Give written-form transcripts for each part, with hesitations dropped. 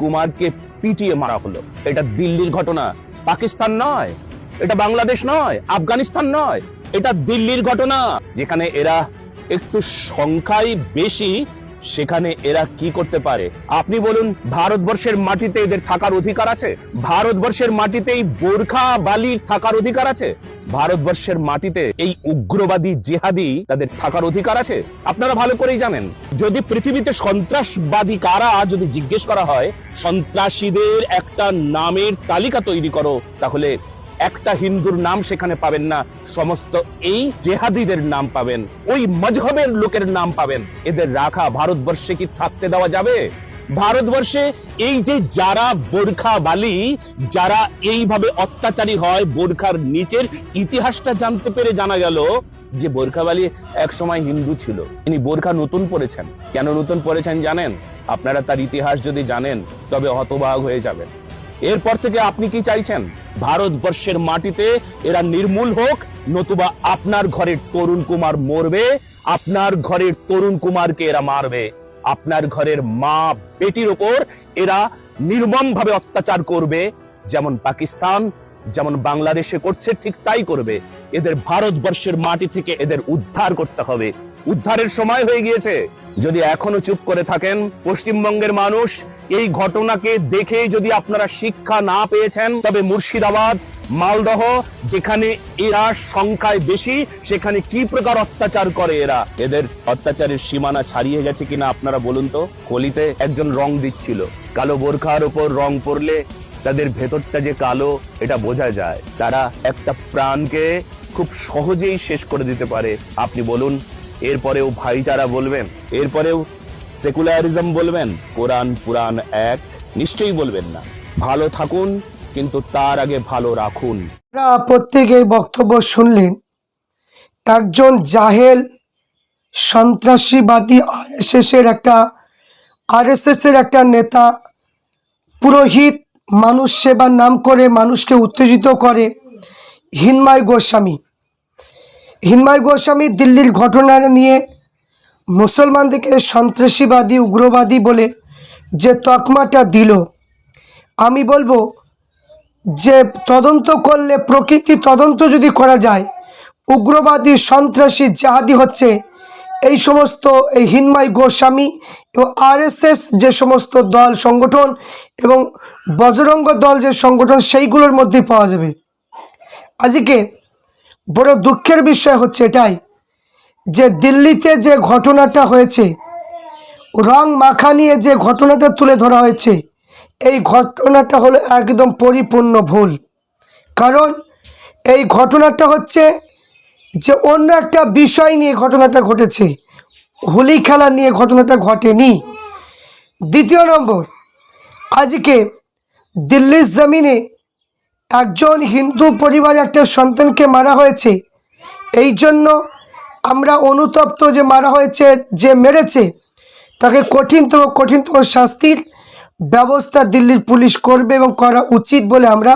কুমারকে পিটিয়ে মারা হলো। এটা দিল্লির ঘটনা, পাকিস্তান নয়, এটা বাংলাদেশ নয়, আফগানিস্তান নয়, এটা দিল্লির ঘটনা। যেখানে এরা একটু সংখ্যায় বেশি, সেখানে এরা কি করতে পারে আপনি বলুন? ভারতবর্ষের মাটিতে এদের থাকার অধিকার আছে? ভারতবর্ষের মাটিতেই বোরখা বালির থাকার অধিকার আছে? ভারতবর্ষের মাটিতে এই উগ্রবাদী জিহাদি তাদের থাকার অধিকার আছে? আপনারা ভালো করেই জানেন। যদি পৃথিবীতে সন্ত্রাসবাদী কারা যদি জিজ্ঞেস করা হয়, সন্ত্রাসীদের একটা নামের তালিকা তৈরি করো, তাহলে একটা হিন্দুর নাম সেখানে পাবেন না, সমস্ত এই জেহাদিদের নাম পাবেন, ওই মজহবের লোকের নাম পাবেন। এদের রাখা ভারতবর্ষে কি থাকতে দেওয়া যাবে? ভারতবর্ষে এই যে যারা বোরখা বালি, যারা এইভাবে অত্যাচারী হয়, বোরখার নিচের ইতিহাসটা জানতে পেরে জানা গেল যে বোরখা বালি এক সময় হিন্দু ছিল। তিনি বোরখা নতুন পরেছেন। কেন নতুন পরেছেন জানেন? আপনারা তার ইতিহাস যদি জানেন তবে হতবাক হয়ে যাবেন। এরপর থেকে আপনি কি চাইছেন? ভারতবর্ষের মাটিতে এরা নির্মূল হোক, নতুবা আপনার ঘরের তরুণ কুমার মরবে, আপনার ঘরের তরুণ কুমারকে এরা মারবে, আপনার ঘরের মা বেটির ওপর এরা নির্মম ভাবে অত্যাচার করবে। যেমন পাকিস্তান, যেমন বাংলাদেশে করছে, ঠিক তাই করবে। এদের ভারতবর্ষের মাটি থেকে এদের উদ্ধার করতে হবে। উদ্ধারের সময় হয়ে গিয়েছে। যদি এখনো চুপ করে থাকেন, পশ্চিমবঙ্গের মানুষ এই ঘটনাকে দেখে যদি আপনারা শিক্ষা না পেয়েছেন, তবে মুর্শিদাবাদ, মালদহ, যেখানে এরা সংখ্যায় বেশি, সেখানে কি প্রকার অত্যাচার করে এরা, এদের অত্যাচারের সীমানা ছাড়িয়ে গেছে কিনা আপনারা বলুন তো। হোলিতে একজন রং দিচ্ছিল, কালো বোরখার উপর রং পড়লে তাদের ভেতরটা যে কালো এটা বোঝা যায়। তারা একটা প্রাণকে খুব সহজেই শেষ করে দিতে পারে। আপনি বলুন, এরপরেও ভাইচারা বলবেন? এরপরেও সেকুলারিজম বলবেন? কোরআন পুরাণ এক? নিশ্চয়ই বলবেন না। ভালো থাকুন, কিন্তু তার আগে ভালো রাখুন। প্রত্যেকে বক্তব্য শুনলেন। একজন জাহেল সন্ত্রাসীবাদী আরএসএস এর একটা নেতা, পুরোহিত, মানুষ সেবার নাম করে মানুষকে উত্তেজিত করে, হিন্ময় গোস্বামী দিল্লির ঘটনা নিয়ে মুসলমানদেরকে সন্ত্রাসীবাদী, উগ্রবাদী বলে যে তকমাটা দিল, আমি বলবো যে তদন্ত করলে, প্রকৃতি তদন্ত যদি করা যায়, উগ্রবাদী, সন্ত্রাসী, জাহাদি হচ্ছে এই সমস্ত এই হিন্ময় গোস্বামী এবং আরএসএস যে সমস্ত দল সংগঠন এবং বজরঙ্গ দল যে সংগঠন, সেইগুলোর মধ্যে পাওয়া যাবে। আজকে বড় দুঃখের বিষয় হচ্ছে এটাই যে দিল্লিতে যে ঘটনাটা হয়েছে, রং মাখা নিয়ে যে ঘটনাটা তুলে ধরা হয়েছে, এই ঘটনাটা হলো একদম পরিপূর্ণ ভুল। কারণ এই ঘটনাটা হচ্ছে যে অন্য একটা বিষয় নিয়ে ঘটনাটা ঘটেছে, হোলি খেলা নিয়ে ঘটনাটা ঘটেনি। দ্বিতীয় নম্বর, আজকে দিল্লির জমিনে একজন হিন্দু পরিবারে একটা সন্তানকে মারা হয়েছে। এই জন্য আমরা অনুতপ্ত যে মারা হয়েছে, যে মেরেছে তাকে কঠিনতম শাস্তির ব্যবস্থা দিল্লির পুলিশ করবে এবং করা উচিত বলে আমরা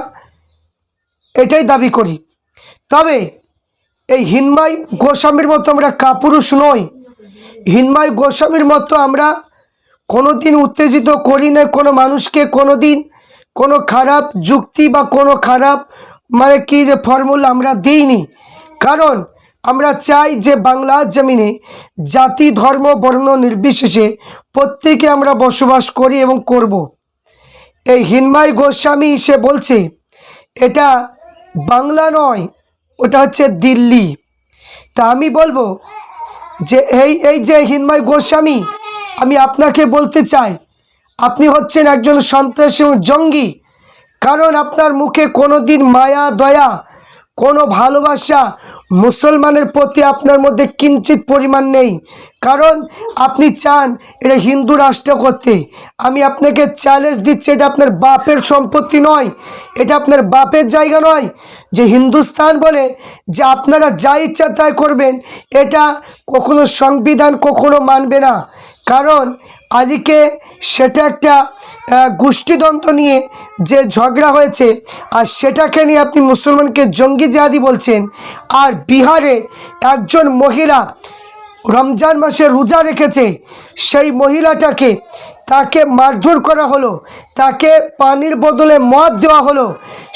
এটাই দাবি করি। তবে এই হিন্ময় গোস্বামীর মতো আমরা কাপুরুষ নই। হিন্ময় গোস্বামীর মতো আমরা কোনোদিন উত্তেজিত করি না কোনো মানুষকে, কোনোদিন কোনো খারাপ যুক্তি বা কোনো খারাপ যে ফর্মুলা আমরা দিইনি। কারণ আমরা চাই যে বাংলার জমিনে জাতি, ধর্ম, বর্ণ নির্বিশেষে প্রত্যেকে আমরা বসবাস করি এবং করব। এই হিন্ময় গোস্বামী সে বলছে এটা বাংলা নয়, ওটা হচ্ছে দিল্লি। তা আমি বলবো যে এই যে হিন্ময় গোস্বামী, আমি আপনাকে বলতে চাই আপনি হচ্ছেন একজন সন্ত্রাসী এবং জঙ্গি। কারণ আপনার মুখে কোনো দিন মায়া, দয়া, কোনো ভালোবাসা মুসলমানের প্রতি আপনার মধ্যে কিঞ্চিত পরিমাণ নেই। কারণ আপনি চান এটা হিন্দু রাষ্ট্র করতে। আমি আপনাকে চ্যালেঞ্জ দিচ্ছি, এটা আপনার বাপের সম্পত্তি নয়, এটা আপনার বাপের জায়গা নয় যে হিন্দুস্তান বলে যে আপনারা যা ইচ্ছা তাই করবেন। এটা কখনো সংবিধান কখনো মানবে না। কারণ আজকে সেটা একটা গোষ্ঠীদ্বন্দ্ব নিয়ে যে ঝগড়া হয়েছে, আর সেটাকে নিয়ে আপনি মুসলমানকে জঙ্গি জিহাদি বলছেন। আর বিহারে একজন মহিলা রমজান মাসে রোজা রেখেছে, সেই মহিলাটাকে তাকে মারধর করা হলো, তাকে পানির বদলে মদ দেওয়া হলো,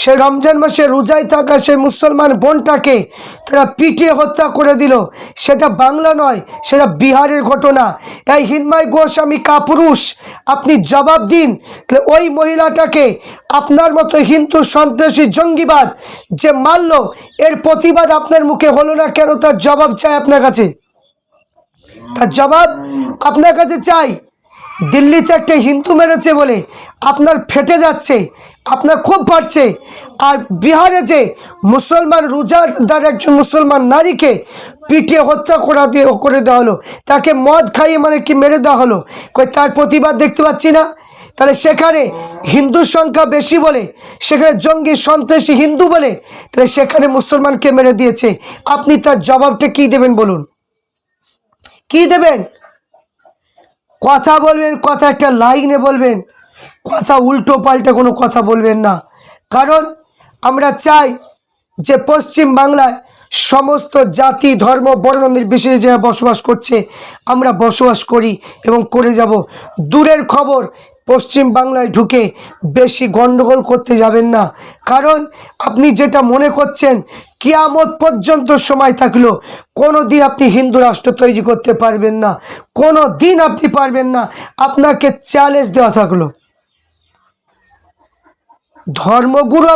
সে রমজান মাসে রোজায় থাকা সেই মুসলমান বোনটাকে তারা পিটিয়ে হত্যা করে দিল। সেটা বাংলা নয়, সেটা বিহারের ঘটনা। এই হিন্ময় গোস্বামী কাপুরুষ, আপনি জবাব দিন। তাহলে ওই মহিলাটাকে আপনার মতো হিন্দু সন্ত্রাসী জঙ্গিবাদ যে মারল, এর প্রতিবাদ আপনার মুখে হলো না কেন? তার জবাব চাই আপনার কাছে, তার জবাব আপনার কাছে চাই। দিল্লিতে একটা হিন্দু মেরেছে বলে আপনার ফেটে যাচ্ছে, আপনার খুব পাচ্ছে। আর বিহারে যে মুসলমান রোজাদার একজন মুসলমান নারীকে পিটিয়ে হত্যা করে দেওয়া হলো, তাকে মদ খাইয়ে মানে কি মেরে দেওয়া হলো, কই তার প্রতিবাদ দেখতে পাচ্ছি না? তাহলে সেখানে হিন্দুর সংখ্যা বেশি বলে, সেখানে জঙ্গি সন্ত্রাসী হিন্দু বলে, তাহলে সেখানে মুসলমানকে মেরে দিয়েছে। আপনি তার জবাবটা কি দেবেন বলুন? কি দেবেন? কথা বলবেন, কথা একটা লাইনে বলবেন, কথা উল্টো পাল্টা কোনো কথা বলবেন না। কারণ আমরা চাই যে পশ্চিম বাংলায় সমস্ত জাতি ধর্ম বর্ণ নির্বিশেষে যারা বসবাস করছে, আমরা বসবাস করি এবং করে যাব। দূরের খবর, পশ্চিম বাংলায় ঢুকে বেশি গন্ডগোল করতে যাবেন না। কারণ আপনি যেটা মনে করছেন কিয়ামত পর্যন্ত সময় থাকলো কোনো দিন আপনি হিন্দু রাষ্ট্র তৈরি করতে পারবেন না, কোনো দিন আপনি পারবেন না। আপনাকে চ্যালেঞ্জ দেওয়া থাকলো। ধর্মগুরু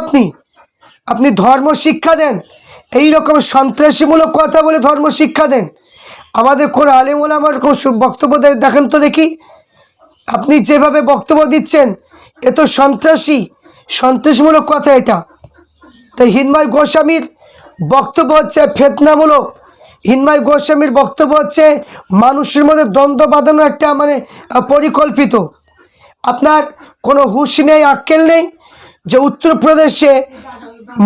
আপনি ধর্ম শিক্ষা দেন, এই রকম সন্ত্রাসীমূলক কথা বলে ধর্ম শিক্ষা দেন। আমাদের কোন আলেম ওলামার কোন বক্তব্য দেখেন তো দেখি। আপনি যেভাবে বক্তব্য দিচ্ছেন এ তো সন্ত্রাসীমূলক কথা এটা। তাই হিন্ময় গোস্বামীর বক্তব্য হচ্ছে ফেতনামূলক, হিন্ময় গোস্বামীর বক্তব্য হচ্ছে মানুষের মধ্যে দ্বন্দ্ব বাঁধানো একটা মানে পরিকল্পিত। আপনার কোনো হুঁশ নেই, আক্কেল নেই যে উত্তরপ্রদেশে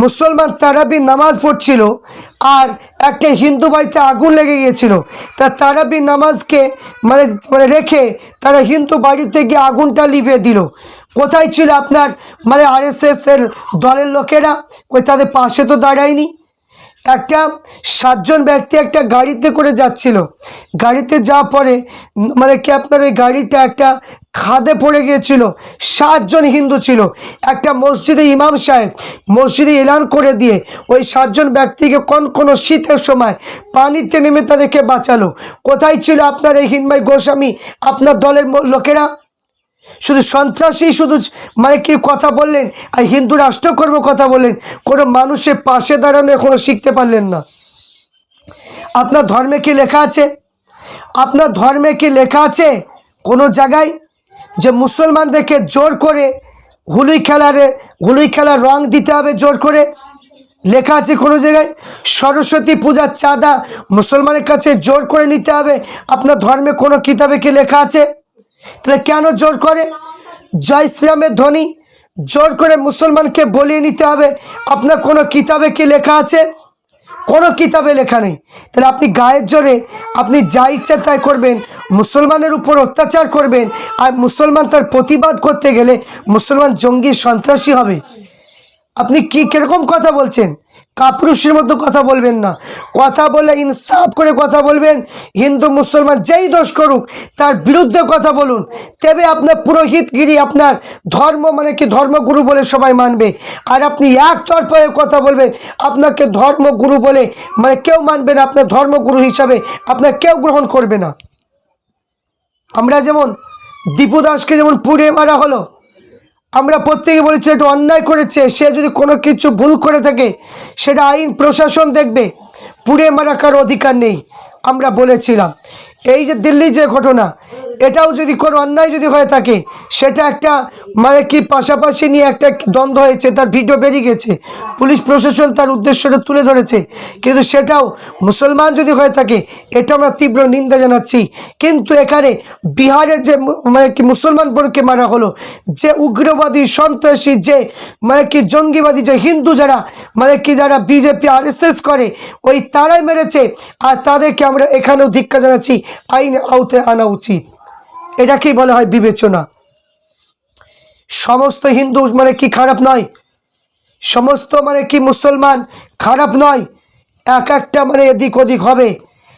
মুসলমান তারাবি নামাজ পড়ছিল আর একটা হিন্দু বাড়িতে আগুন লেগে গিয়েছিল, তা তারাবি নামাজকে মানে রেখে তারা হিন্দু বাড়িতে গিয়ে আগুনটা লিভিয়ে দিল। কোথায় ছিল আপনার আরএসএস এর দলের লোকেরা? কই তাদের পাশে তো দাঁড়ায়নি। একটা 7 জন ব্যক্তি একটা গাড়িতে করে যাচ্ছিল, গাড়িতে যাওয়ার পরে কি আপনার ওই গাড়িটা একটা খাদে পড়ে গিয়েছিল। 7 জন হিন্দু ছিল। একটা মসজিদে ইমাম সাহেব মসজিদে এলান করে দিয়ে ওই 7 জন ব্যক্তিকে কোনো শীতের সময় পানিতে নেমে তাদেরকে বাঁচালো। কোথায় ছিল আপনার এই হিন্ময় গোস্বামী, আপনার দলের লোকেরা? শুধু সন্ত্রাসী, শুধু কি কথা বললেন, আর হিন্দু রাষ্ট্র করবো কথা বললেন, কোনো মানুষের পাশে দাঁড়ানো এখনো শিখতে পারলেন না। আপনার ধর্মে কি লেখা আছে? আপনার ধর্মে কি লেখা আছে কোনো জায়গায় যে মুসলমানদেরকে জোর করে হুলুই খেলার রং দিতে হবে? জোর করে লেখা আছে কোনো জায়গায়? সরস্বতী পূজার চাঁদা মুসলমানের কাছে জোর করে নিতে হবে আপনার ধর্মে কোনো কিতাবে কি লেখা আছে? তাহলে কেন জোর করে? জয় শ্রীরামের ধ্বনি জোর করে মুসলমানকে বলিয়ে নিতে হবে আপনার কোনো কিতাবে কি লেখা আছে? কোনো কিতাবে লেখা নেই। তাহলে আপনি গায়ের জোরে আপনি যা ইচ্ছা তাই করবেন, মুসলমানের উপর অত্যাচার করবেন, আর মুসলমান তার প্রতিবাদ করতে গেলে মুসলমান জঙ্গি সন্ত্রাসী হবে। আপনি কিরকম কথা বলছেন? কাপুরুষের মতো কথা বলবেন না। কথা বলে ইনসাফ করে কথা বলবেন। হিন্দু মুসলমান যেই দোষ করুক তার বিরুদ্ধে কথা বলুন, তবে আপনার পুরোহিতগিরি, আপনার ধর্ম ধর্মগুরু বলে সবাই মানবে। আর আপনি একতরফায় কথা বলবেন, আপনাকে ধর্মগুরু বলে কেউ মানবে না, আপনার ধর্মগুরু হিসাবে আপনার কেউ গ্রহণ করবে না। আমরা যেমন দীপু দাসকে যেমন পুড়িয়ে মারা হলো, আমরা প্রত্যেকে বলেছি একটু অন্যায় করেছে, সে যদি কোনো কিছু ভুল করে থাকে সেটা আইন প্রশাসন দেখবে, পুড়িয়ে মারা কারো অধিকার নেই। আমরা বলেছিলাম এই যে দিল্লি যে ঘটনা, এটাও যদি কোনো অন্যায় যদি হয়ে থাকে সেটা একটা পাশাপাশি নিয়ে একটা দ্বন্দ্ব হয়েছে, তার ভিডিও বেরিয়ে গেছে, পুলিশ প্রশাসন তার উদ্দেশ্যটা তুলে ধরেছে, কিন্তু সেটাও মুসলমান যদি হয়ে থাকে এটা আমরা তীব্র নিন্দা জানাচ্ছি। কিন্তু এখানে বিহারের যে মুসলমান বোনকে মারা হলো, যে উগ্রবাদী সন্ত্রাসী, যে জঙ্গিবাদী, যে হিন্দু যারা যারা বিজেপি আরএসএস করে ওই তারাই মেরেছে, আর তাদেরকে আমরা এখানেও ধিক্কার জানাচ্ছি। আইনে আওতায় আনা উচিত। এটাকেই বলা হয় বিবেচনা। সমস্ত হিন্দু কি খারাপ নয়, সমস্ত মুসলমান খারাপ নয়, এক একটা এদিক ওদিক হবে,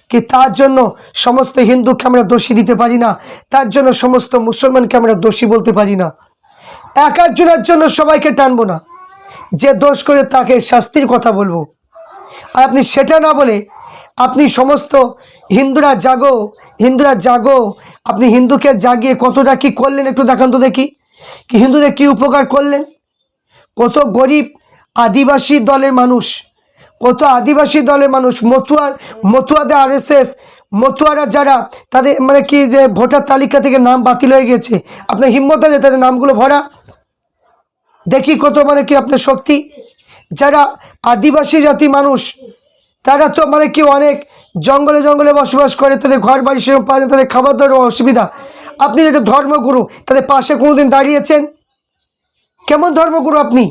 কি তার জন্য সমস্ত হিন্দুকে আমরা দোষী দিতে পারি না, তার জন্য সমস্ত মুসলমানকে আমরা দোষী বলতে পারি না। এক একজনের জন্য সবাইকে টানবো না, যে দোষ করে তাকে শাস্তির কথা বলবো। আর আপনি সেটা না বলে আপনি সমস্ত হিন্দুরা জাগো, হিন্দুরা জাগো, আপনি হিন্দুকে জাগিয়ে কতটা কি করলেন একটু দেখান তো দেখি, কি হিন্দুদের কি উপকার করলেন। কত গরিব আদিবাসী দলের মানুষ, কত আদিবাসী দলের মানুষ, মতুয়াদের RSS, মতুয়ারা যারা তাদের মানে কি যে ভোটার তালিকা থেকে নাম বাতিল হয়ে গেছে, আপনার হিম্মত আছে তাদের নামগুলো ভরা, দেখি কত মানে কি আপনার শক্তি। যারা আদিবাসী জাতি মানুষ তারা তো মানে কি অনেক জঙ্গলে জঙ্গলে বসবাস করে, তাদের ঘর বাড়ি সেরকম পায় না, তাদের খাবার দাবার অসুবিধা। আপনি যেটা ধর্মগুরু, তাদের পাশে কোনোদিন দাঁড়িয়েছেন? কেমন ধর্মগুরু আপনি?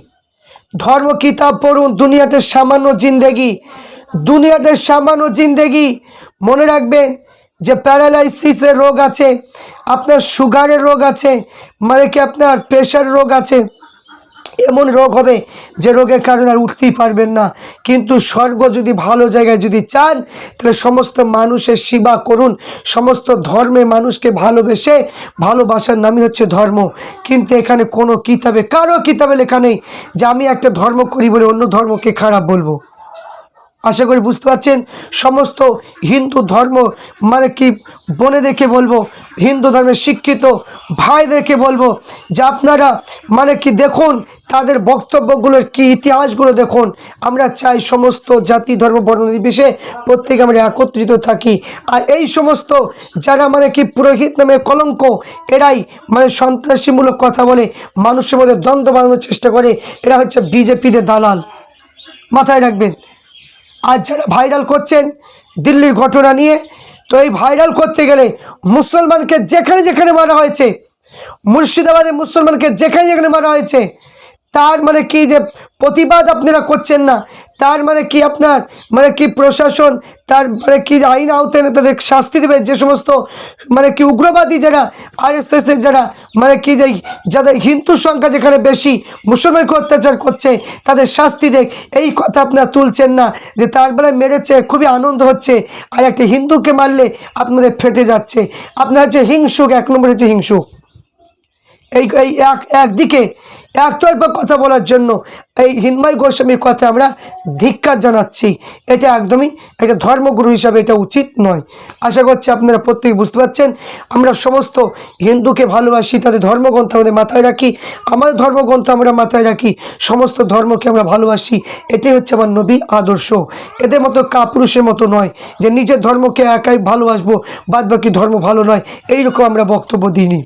ধর্ম কিতাব পড়ুন, দুনিয়াতে সামান্য জিন্দেগি, দুনিয়াতে সামান্য জিন্দেগি। মনে রাখবেন যে প্যারালাইসিসের রোগ আছে, আপনার সুগারের রোগ আছে, মানে কি আপনার প্রেশারের রোগ আছে, এমন রোগ হবে যে রোগের কারণে আর উঠতেই পারবেন না। কিন্তু স্বর্গ যদি ভালো জায়গায় যদি চান, তাহলে সমস্ত মানুষের সেবা করুন, সমস্ত ধর্মের মানুষকে ভালোবেসে, ভালোবাসার নামই হচ্ছে ধর্ম। কিন্তু এখানে কোনো কিতাবে, কারো কিতাবে লেখা নেই যে আমি একটা ধর্ম করি বলে অন্য ধর্মকে খারাপ বলবো। আশা করি বুঝতে পারছেন। সমস্ত হিন্দু ধর্ম মানে কি বোনেদেরকে বলবো, হিন্দু ধর্মের শিক্ষিত ভাইদেরকে বলবো যে আপনারা মানে কি দেখুন তাদের বক্তব্যগুলোর কি ইতিহাসগুলো দেখুন। আমরা চাই সমস্ত জাতি ধর্ম বর্ণ নির্বিশেষে প্রত্যেকে আমরা একত্রিত থাকি। আর এই সমস্ত যারা মানে কি পুরোহিত নামে কলঙ্ক, এরাই মানে সন্ত্রাসীমূলক কথা বলে, মানুষের মধ্যে দ্বন্দ্ব বাঁধানোর চেষ্টা করে, এরা হচ্ছে বিজেপিদের দালাল, মাথায় রাখবেন। আজ যারা ভাইরাল করছেন দিল্লির ঘটনা নিয়ে, তো এই ভাইরাল করতে গেলে মুসলমানকে যেখানে যেখানে মারা হয়েছে, মুর্শিদাবাদে মুসলমানকে যেখানে যেখানে মারা হয়েছে, তার মানে কি যে প্রতিবাদ আপনারা করছেন না, তার মানে কি আপনার মানে কি প্রশাসন তার মানে কি আইন আওতায় এনে তাদের শাস্তি দেবে। যে সমস্ত মানে কি উগ্রবাদী যারা RSS এর যারা মানে কি যে যাদের হিন্দুর সংখ্যা যেখানে বেশি, মুসলমানকে অত্যাচার করছে, তাদের শাস্তি দেখ, এই কথা আপনারা তুলছেন না। যে তার বেলায় মেরেছে খুবই আনন্দ হচ্ছে, আর একটা হিন্দুকে মারলে আপনাদের ফেটে যাচ্ছে। আপনার হচ্ছে হিংসুক, এক নম্বর হচ্ছে হিংসুক। এই একদিকে একতরফা কথা বলার জন্য এই হিন্ময় গোস্বামীর কথা আমরা ধিক্কার জানাচ্ছি। এটা একদমই একটা ধর্মগুরু হিসাবে এটা উচিত নয়। আশা করছি আপনারা প্রত্যেকে বুঝতে পারছেন। আমরা সমস্ত হিন্দুকে ভালোবাসি, তাদের ধর্মগ্রন্থ আমাদের মাথায় রাখি, আমাদের ধর্মগ্রন্থ আমরা মাথায় রাখি, সমস্ত ধর্মকে আমরা ভালোবাসি। এটাই হচ্ছে আমার নবী আদর্শ। এদের মতো কাপুরুষের মতো নয় যে নিজের ধর্মকে একাই ভালোবাসবো, বাদ বাকি ধর্ম ভালো নয়, এইরকম আমরা বক্তব্য দিইনি।